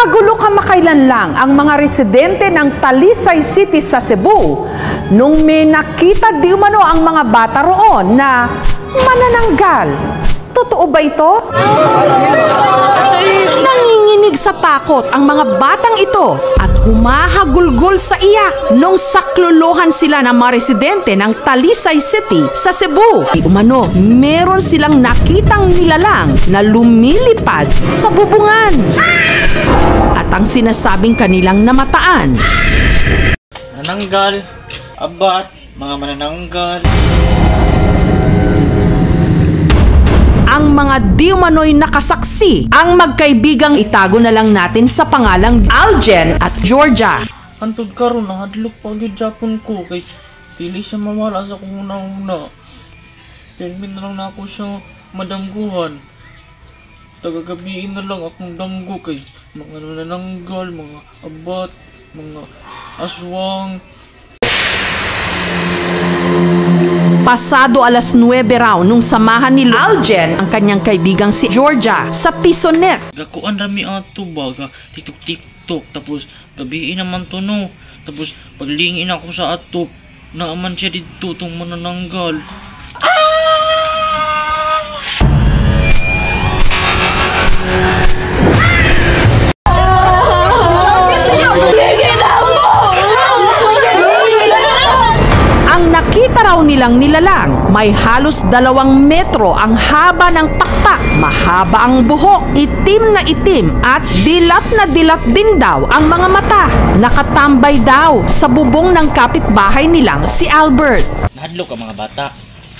Magulo kamakailan lang ang mga residente ng Talisay City sa Cebu nung may nakita di umano ang mga bata roon na manananggal. Totoo ba ito? Nanginginig sa takot ang mga batang ito at humahagulgol sa iyak nung saklolohan sila ng mga residente ng Talisay City sa Cebu. Di umano, meron silang nakitang nilalang na lumilipad sa bubungan. At ang sinasabing kanilang namataan. Manananggal, abat, mga manananggal. Ang mga di umano'y nakasaksi, ang magkaibigang itago na lang natin sa pangalang Aljen at Georgia. Antod karon nahadlok pa gyud Japon ko kay dili siya mawala sa kung una-una. Termin na lang na ako siya madamguhan. Tagagabiin na lang akong damgo kay mga nanananggal, mga abat, mga aswang. Pasado alas 9 raw nung samahan ni Aljen ang kanyang kaibigang si Georgia sa Pisonet. Gakuan rami ato baga tiktok tapos gabiin naman to no. Tapos paglingin ako sa atop naaman siya dito tong manananggal. Nakita raw nilang nilalang, may halos 2 metro ang haba ng pakpak, mahaba ang buhok, itim na itim at dilat na dilat din daw ang mga mata. Nakatambay daw sa bubong ng kapitbahay nilang si Albert. Nahadlok ang mga bata,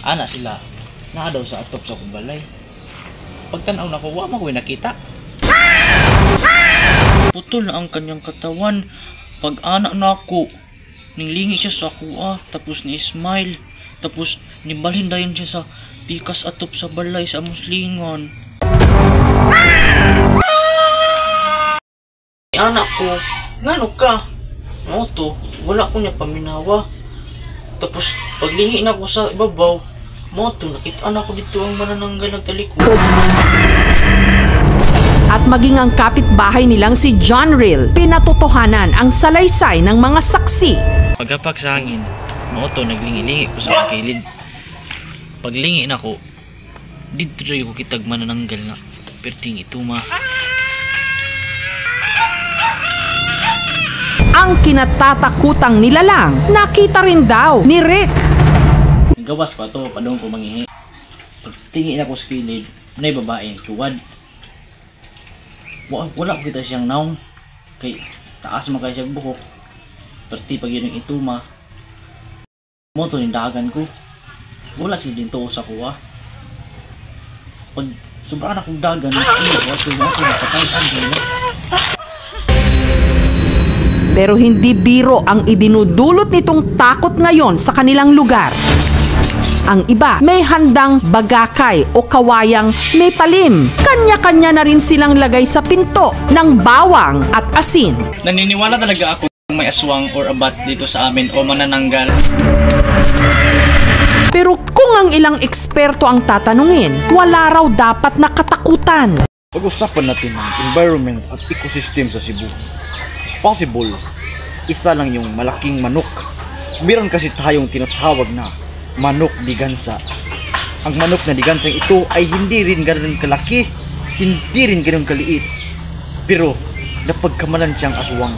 ana sila, naa daw sa atop sa kumbalay. Pagtanaw na ko, wa man ko nakita. Putol na ang kanyang katawan, pag ana na ako. Ninglingi siya sa kuha, tapos ni-smile, tapos nibalhin dayon siya sa pikas atop sa balay sa muslingon. Anak ko, ngano ka? Moto, wala ko niya paminawa. Tapos paglingi na ko sa ibabaw, moto, nakita na ko dito ang manananggal nagtalikod. At maging ang kapitbahay nilang si John Real, pinatotohanan ang salaysay ng mga saksi. Pagapak sa hangin, moto naglingi-lingi ko sa kilid. Paglingi na ko, dito rin ko kitag manananggal nga, perting ituma. Ang kinatatakutang nilalang, nakita rin daw ni Rick. Gawas pa to, padong ko mangihi. Pagtingi na ko sa kilid, may babaeng tuwad. Wala ko kita siyang naong kay taas mo kaya siyang buhok perti pag yun yung ituma mo to yung dagan ko wala siya din to sa kuha pag sobrang akong dagan pero hindi biro ang idinudulot nitong takot ngayon sa kanilang lugar. Ang iba may handang bagakay o kawayang may palim. Kanya-kanya na rin silang lagay sa pinto ng bawang at asin. Naniniwala talaga ako may aswang or abat dito sa amin o manananggal. Pero kung ang ilang eksperto ang tatanungin, wala raw dapat na katakutan. Pag-usapan natin ang environment at ecosystem sa Cebu. Possible, isa lang yung malaking manok. Meron kasi tayong tinatawag na manok digansa. Ang manok na digansang ito ay hindi rin ganoon kalaki, hindi rin ganoon kaliit. Pero napagkamalan siyang aswang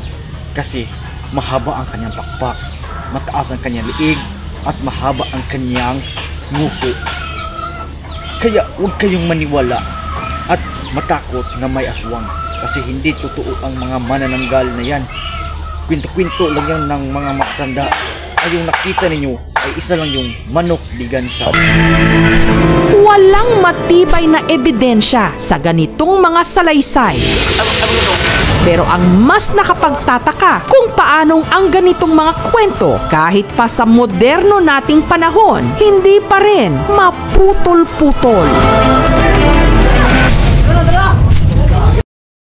kasi mahaba ang kanyang pakpak, mataas ang kanyang liig at mahaba ang kanyang nguso. Kaya huwag kayong maniwala at matakot na may aswang kasi hindi totoo ang mga manananggal na yan. Kwento-kwento lang yan ng mga matanda. Ay yung nakita ninyo ay isa lang yung manok digansa. Walang matibay na ebidensya sa ganitong mga salaysay. Pero ang mas nakapagtataka kung paanong ang ganitong mga kwento kahit pa sa moderno nating panahon, hindi pa rin maputol-putol.